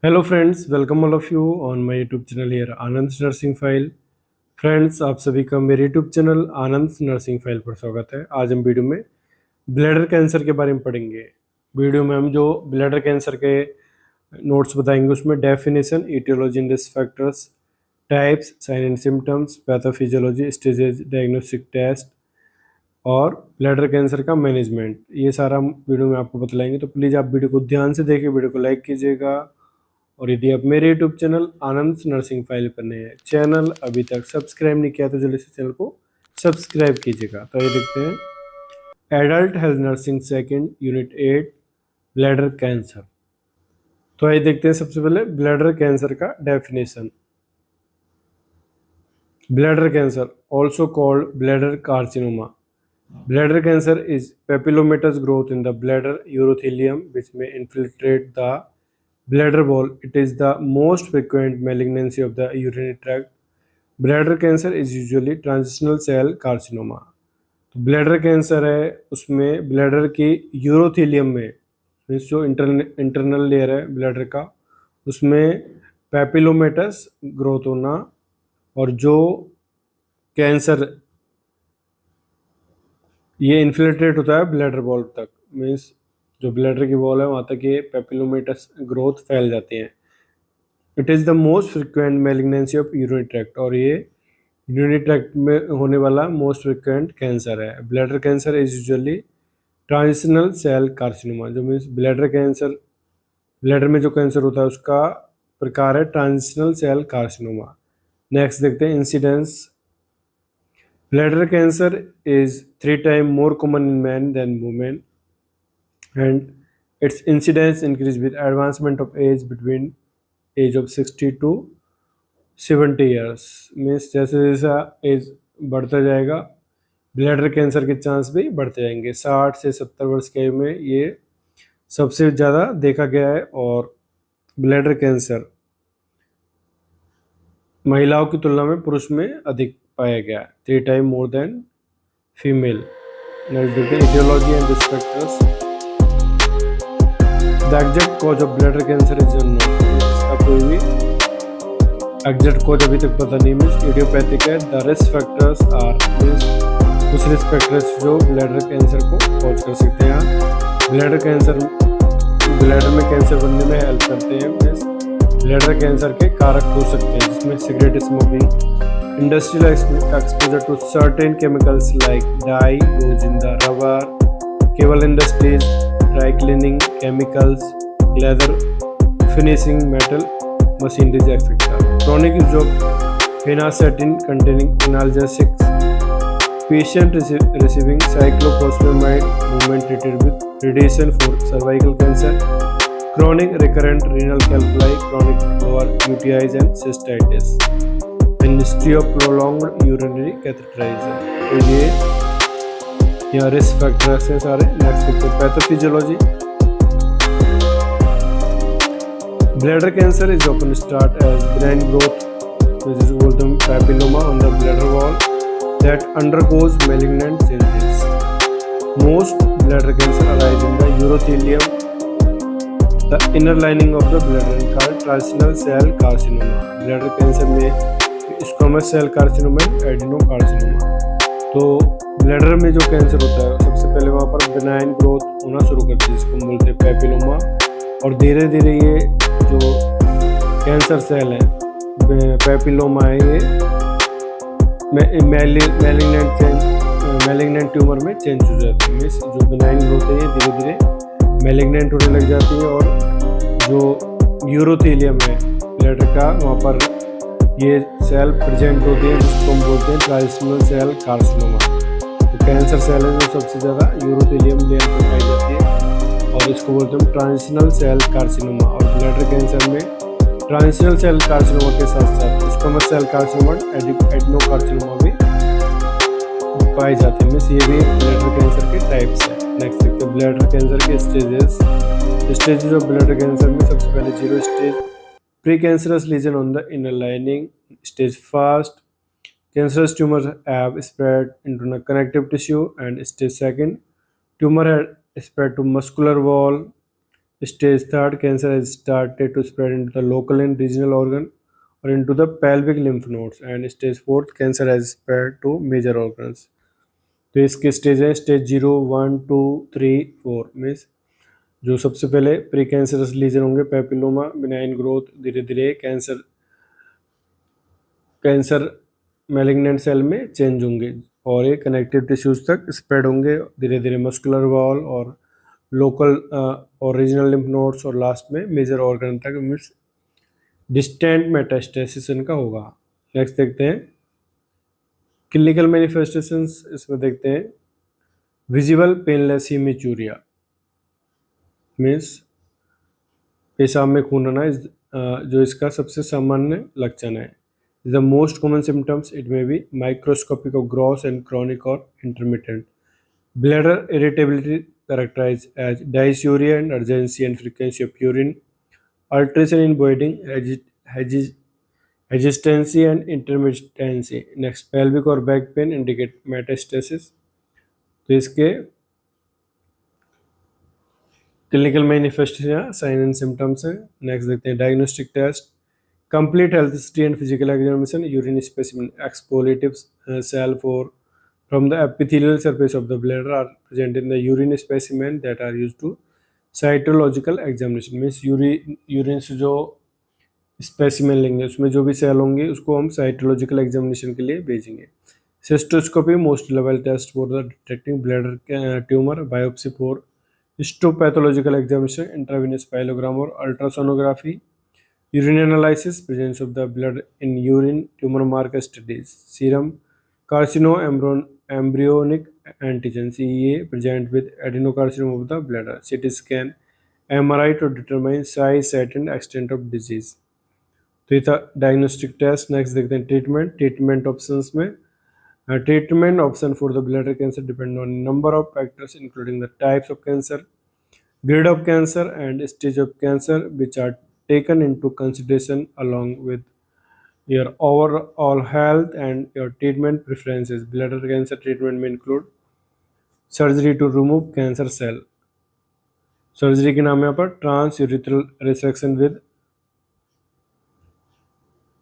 Hello friends, welcome all of you on my YouTube channel here Anand nursing file. Friends, आप सभी का मेरे YouTube channel आनंद nursing file पर स्वागत है। आज हम वीडियो में ब्लैडर कैंसर के बारे में पढ़ेंगे। वीडियो में हम जो ब्लैडर कैंसर के नोट्स बताएंगे उसमें definition, etiology and risk factors, types, sign and symptoms, pathophysiology, stages, diagnostic test और ब्लैडर कैंसर का मैनेजमेंट, ये सारा हम वीडियो में आपको बतलाएंगे। तो प्लीज़ आप वीडियो को ध्यान से देखिए, वीडियो को लाइक कीजिएगा। और यदि आप मेरे यूट्यूब चैनल आनंद नर्सिंग फाइल पर नए हैं, चैनल अभी तक सब्सक्राइब नहीं किया तो जल्दी से चैनल को सब्सक्राइब कीजिएगा। तो ये देखते हैं adult health nursing second unit 8 bladder cancer. तो ये देखते हैं सबसे पहले ब्लैडर कैंसर का definition. Bladder cancer also called bladder carcinoma. Bladder cancer is papillomatous growth in the bladder urothelium which may infiltrate the bladder wall. It is the most frequent malignancy of the urinary tract. Bladder cancer is usually transitional cell carcinoma. तो bladder cancer है उसमें bladder की यूरोथीलियम में, means जो internal layer है bladder का, उसमें पैपिलोमेटस growth होना, और जो कैंसर ये इन्फिल्ट्रेट होता है ब्लैडर वॉल तक, मीन्स जो ब्लैडर की वॉल है वहाँ तक ये पैपिलोमेटस ग्रोथ फैल जाती हैं। It is the most frequent malignancy of urinary tract, और ये यूरिनरी ट्रैक्ट में होने वाला मोस्ट फ्रिक्वेंट कैंसर है। Bladder cancer is usually transitional cell carcinoma, जो मीन्स ब्लैडर कैंसर, ब्लैडर में जो कैंसर होता है उसका प्रकार है ट्रांजिशनल सेल कार्सिनोमा। नेक्स्ट देखते हैं incidence. Bladder cancer is 3 times more common in men than women, and its incidence increase with advancement of age between age of 60 to 70 years. Means जैसे जैसा एज बढ़ता जाएगा ब्लैडर कैंसर के chance भी बढ़ते जाएंगे। 60 से 70 वर्ष की आयु में ये सबसे ज़्यादा देखा गया है, और ब्लैडर कैंसर महिलाओं की तुलना में पुरुष में अधिक पाया गया, 3 time more than female. Next देखते हैं etiology and risk factors. The exact cause of bladder cancer is unknown. इसका कोई भी एग्जैक्ट कॉज अभी तक पता नहीं, मीन्स इडियोपैथिक है। The risk factors are, means कुछ रिस्क फैक्टर्स जो ब्लैडर कैंसर को कॉज कर सकते हैं। ब्लैडर कैंसर, ब्लैडर में कैंसर बनने में हेल्प करते हैं, मीन्स ब्लैडर कैंसर के कारक हो सकते हैं, जिसमें cigarette smoking, industrial exposure to certain chemicals like dye used in the rubber, cable industries, dry cleaning chemicals, leather finishing, metal machineries, etc. Chronic use of phenacetin containing analgesics, patient receiving cyclophosphamide movement treated with radiation for cervical cancer, chronic recurrent renal calculi, chronic lower UTIs and cystitis, history of prolonged urinary catheterization. तो ये यहाँ risk factors हैं सारे। Next देखते हैं pathophysiology. Bladder cancer is often start as benign growth, which is called papilloma on the bladder wall that undergoes malignant changes. Most bladder cancer arise in the urothelium, the inner lining of the bladder, called transitional cell carcinoma. Bladder cancer में squamous cell carcinoma, adenocarcinoma. तो bladder में जो cancer होता है सबसे पहले वहाँ पर बेनाइन ग्रोथ होना शुरू करती है, जिसको हम बोलते हैं पैपिलोमा, और धीरे धीरे ये जो कैंसर सेल है पैपिलोमा है ये मैलिग्नेंट ट्यूमर में चेंज हो जाती है। मीन्स जो बेनाइन ग्रोथ है ये धीरे धीरे मैलिग्नेंट होने लग जाती है, और जो यूरोथीलियम है ब्लैडर का वहाँ पर ये सेल प्रेजेंट होती है, जिसको हम बोलते हैं ट्रांजिशनल सेल कार्सिनोमा। तो कैंसर सेल है जो सबसे ज़्यादा यूरोथेलियम लेयर पर पाई जाती है, और इसको बोलते हैं ट्रांजिशनल सेल कार्सिनोमा। और ब्लैडर कैंसर में ट्रांजिशनल सेल कार्सिनोमा के साथ साथ squamous cell carcinoma, adenocarcinoma भी पाए जाते हैं। मीन्स ये भी ब्लैडर कैंसर के टाइप्स हैं। नेक्स्ट देखते हैं ब्लैडर कैंसर के स्टेजेस ऑफ ब्लैडर कैंसर में सबसे पहले 0 stage, precancerous lesion on the inner lining. Stage 1, cancerous tumors have spread into the connective tissue, and stage 2, tumor had spread to muscular wall. Stage third, cancer has started to spread into the local and regional organ or into the pelvic lymph nodes. And stage fourth, cancer has spread to major organs. तो इसके stage है stage 0, 1, 2, 3, 4 means जो सबसे पहले pre cancerous legion होंगे papilloma benign growth, धीरे धीरे cancer malignant cell में चेंज होंगे और ये कनेक्टिव टिश्यूज तक स्प्रेड होंगे, धीरे धीरे मस्कुलर वॉल और लोकल और रीजनल लिम्फ नोड्स और लास्ट में मेजर ऑर्गन तक मीन्स डिस्टेंट मेटास्टेसिस इनका होगा। नेक्स्ट देखते हैं क्लिनिकल मैनिफेस्टेशंस, इसमें देखते हैं विजिबल पेनलेस हीमेचूरिया मीन्स पेशाब में खून आना जो इसका सबसे सामान्य लक्षण है। The most common symptoms it may be microscopic और ग्रॉस एंड क्रॉनिक और intermittent. Bladder irritability characterized as dysuria and urgency and frequency of urine, alteration in voiding, hesitancy and intermittency. Next, pelvic or back pain indicate metastasis. तो इसके clinical manifestation sign and symptoms हैं। Next देखते हैं diagnostic test, complete health history and physical examination, urine specimen, exfoliative cell for from the epithelial surface of the bladder are present in the urine specimen that are used to cytological examination. means urine से जो specimen लेंगे उसमें जो भी cell होंगे उसको हम cytological examination के लिए भेजेंगे। Cystoscopy most level test for the detecting bladder tumour, biopsy for histopathological examination, intravenous pyelogram और ultrasonography, urine analysis, presence of the blood in urine, tumour marker studies, serum carcino embryonic antigen CEA present with adenocarcinoma of the bladder, CT scan, MRI to determine size, set and extent of disease. तो ये था diagnostic test. Next देखते हैं treatment options में treatment option for the bladder cancer depend on number of factors including the types of cancer, grade of cancer and stage of cancer which are taken into consideration along with your overall health and your treatment preferences. Bladder cancer treatment may include surgery to remove cancer cell. Surgery के नाम यहाँ पर transurethral resection with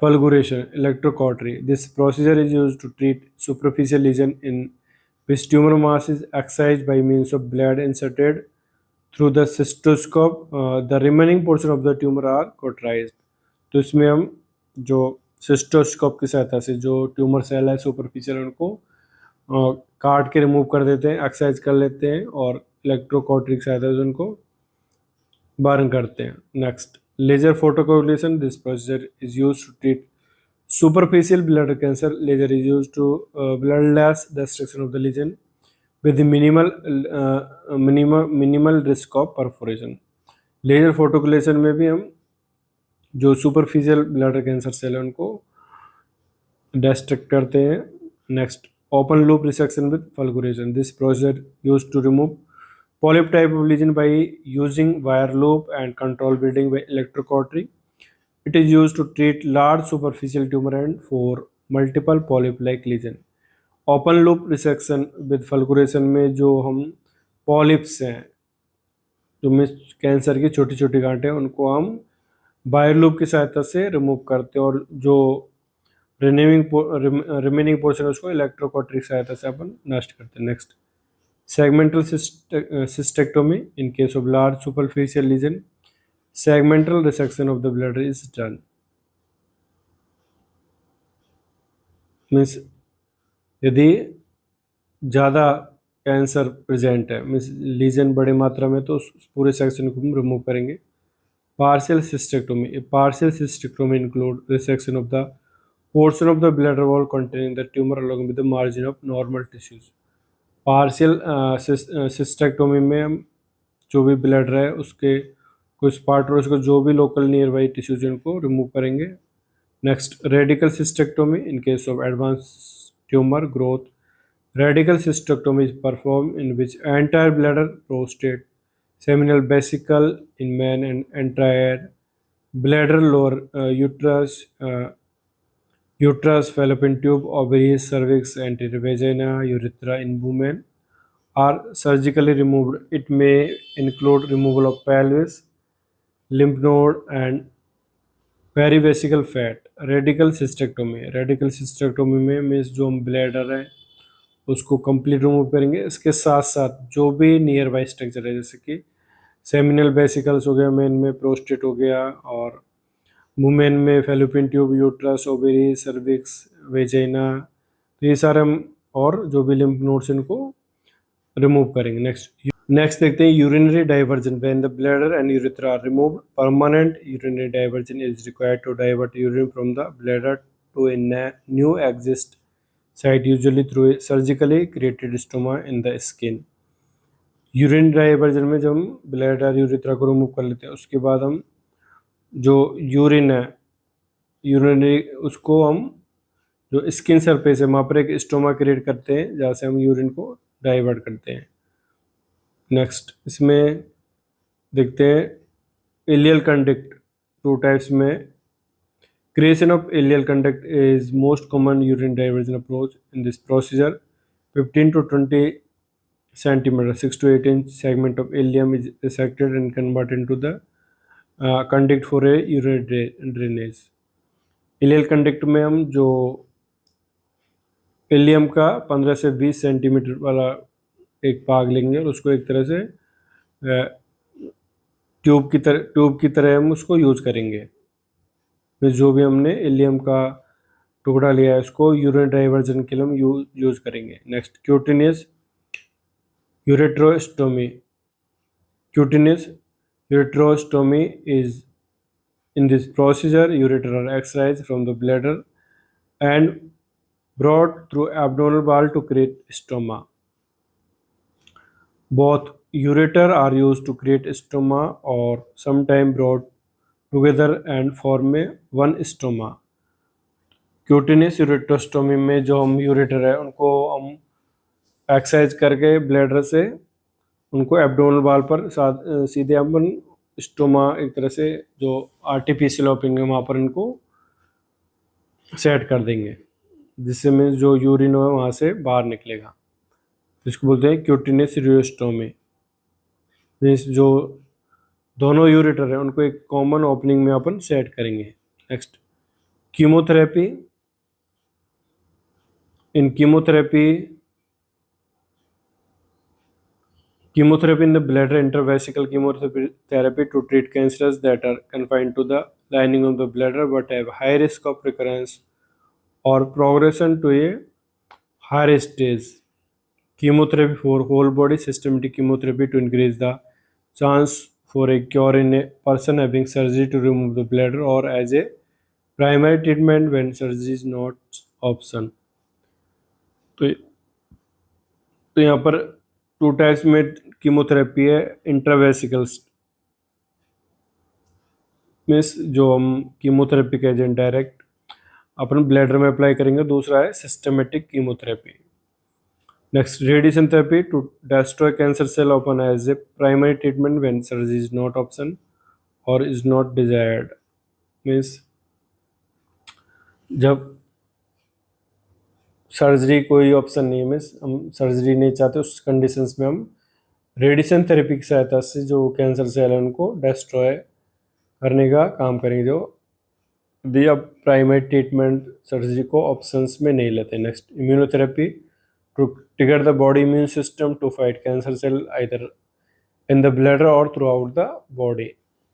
fulguration, electrocautery. This procedure is used to treat superficial lesion in which tumor mass is excised by means of blade inserted through the cystoscope. The remaining portion of the tumor are cauterized. तो इसमें हम जो cystoscope की सहायता से जो tumour cell है superficial उनको काट के रिमूव कर देते हैं, एक्सरसाइज कर लेते हैं और इलेक्ट्रोकॉटरी की सहायता से उनको बर्न करते हैं। Next laser photocoagulation, this procedure is used to treat superficial bladder cancer. Laser is used to bloodless destruction of the lesion with minimal risk of perforation. Laser photocoagulation में भी हम जो सुपरफिशियल ब्लैडर कैंसर सेल है उनको destruct करते हैं। Next open loop resection with fulguration, this procedure used to remove polyp type of lesion by using wire loop and control bleeding by electrocautery. It is used to treat large superficial tumor and for multiple polyp like lesion. Open loop resection with fulguration में जो हम polyps हैं जो में cancer की छोटी छोटी गांठें उनको हम वायर लूप की सहायता से रिमूव करते हैं और जो रिमेनिंग पोर्शन है उसको इलेक्ट्रोकॉटरी की सहायता से अपन नष्ट करते हैं। Next segmental cystectomy, in case of large superficial lesion, segmental resection of the bladder is done. Means यदि ज़्यादा कैंसर प्रेजेंट है मीन्स लीजन बड़े मात्रा में तो उस पूरे सेक्शन को हम रिमूव करेंगे। Partial cystectomy include resection of the portion of the bladder wall containing the tumor along with the margin of normal tissues. Partial cystectomy में हम जो भी ब्लैडर है उसके कुछ पार्ट और उसको जो भी लोकल नियर बाई टिश्यूज उनको रिमूव करेंगे। Next radical cystectomy, in case of advance tumour growth, radical cystectomy is perform in which entire bladder, prostate, seminal vesicle in man and entire bladder, lower uterus, fallopian tube, ovaries, cervix, anterior vagina, urethra in women are surgically removed. It may include removal of pelvis, lymph node and perivesical fat. Radical cystectomy, radical cystectomy में means जो हम bladder है उसको complete remove करेंगे। इसके साथ साथ जो भी नियर बाई स्ट्रक्चर है जैसे कि सेमिनल वेसिकल्स हो गया, मेन में प्रोस्टेट हो गया, और वुमेन में fallopian tube, uterus, ovary, cervix, vagina, तो ये सारे हम और जो भी लिम्फ नोड्स इनको रिमूव करेंगे। नेक्स्ट देखते हैं urinary diversion. When the bladder and urethra are removed, permanent urinary diversion is required to divert urine from the bladder to a new exist site, usually through a surgically created stoma in the skin. Urine diversion में जब हम bladder urethra को remove कर लेते हैं उसके बाद हम जो यूरिन है, यूरिनरी, उसको हम जो स्किन सरफेस है वहाँ पर एक स्टोमा क्रिएट करते हैं जहाँ से हम यूरिन को डाइवर्ट करते हैं। नेक्स्ट इसमें देखते हैं इलियल कंडक्ट। टू टाइप्स में creation of ileal conduct is most common urine diversion approach. In this procedure 15 to 20 centimeter 6 to 8 inch segment of ileum is dissected and converted into the conduct for a urinary drainage। Ileal conduct में हम जो ilium का 15 से 20 centimetre वाला एक भाग लेंगे और उसको एक तरह से ट्यूब की तरह हम उसको यूज करेंगे। फिर जो भी हमने इलियम का टुकड़ा लिया है उसको यूरिन डाइवर्जन के लिए हम यूज करेंगे। Next cutaneous ureterostomy. Cutaneous ureterostomy is in this procedure ureter are excised from the bladder and brought through abdominal wall to create stoma. Both ureter are used to create stoma or sometimes brought together and form a one stoma। Cutaneous ureterostomy में जो हम ureter है उनको हम exercise करके bladder से उनको abdominal wall पर सीधे हम स्टोमा एक तरह से जो आर्टिफिशियल ओपनिंग है वहाँ पर इनको सेट कर देंगे जिससे में जो यूरिन है वहाँ से बाहर निकलेगा। इसको बोलते हैं क्यूटेनियस यूरेट्रोस्टोमी। मीन्स जो दोनों यूरेटर है उनको एक कॉमन ओपनिंग में अपन सेट करेंगे। Next chemotherapy. In Chemotherapy in the bladder, intravesical chemotherapy to treat cancers that are confined to the lining of the bladder but have high risk of recurrence or progression to a higher stage। Chemotherapy for whole body, systematic chemotherapy to increase the chance for a cure in a person having surgery to remove the bladder or as a primary treatment when surgery is not option। तो यहाँ पर two types में chemotherapy है। इंट्रावेसिकल्स means जो हम chemotherapy का agent direct अपन bladder में अप्लाई करेंगे। दूसरा है systematic chemotherapy. Next radiation therapy to destroy cancer cell open as a primary treatment when surgery is not option और इज नॉट डिजायर्ड। मीन्स जब सर्जरी कोई ऑप्शन नहीं है, मीन्स हम सर्जरी नहीं चाहते, उस कंडीशंस में हम रेडिएशन थेरेपी की सहायता से जो कैंसर सेल है उनको डिस्ट्रॉय करने का काम करेंगे जो भी अब प्राइमरी ट्रीटमेंट सर्जरी को ऑप्शंस में नहीं लेते। Next immunotherapy to trigger the body immune system to fight cancer cell either in the bladder और throughout the body.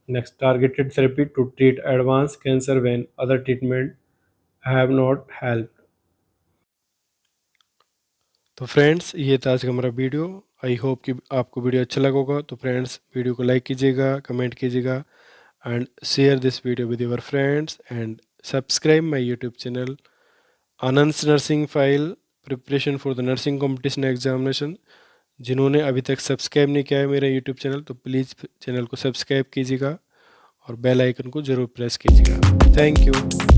Next targeted therapy to treat advance cancer when other treatment have not help. तो friends ये था आज का हमारा video. I hope कि आपको video अच्छा लगा होगा। तो फ्रेंड्स वीडियो को लाइक कीजिएगा, कमेंट कीजिएगा and share this video with your friends and subscribe my YouTube channel Anand nursing file preparation for the nursing competition examination. जिन्होंने अभी तक सब्सक्राइब नहीं किया है मेरा यूट्यूब चैनल तो प्लीज़ चैनल को सब्सक्राइब कीजिएगा और बेल आइकन को ज़रूर प्रेस कीजिएगा। Thank you.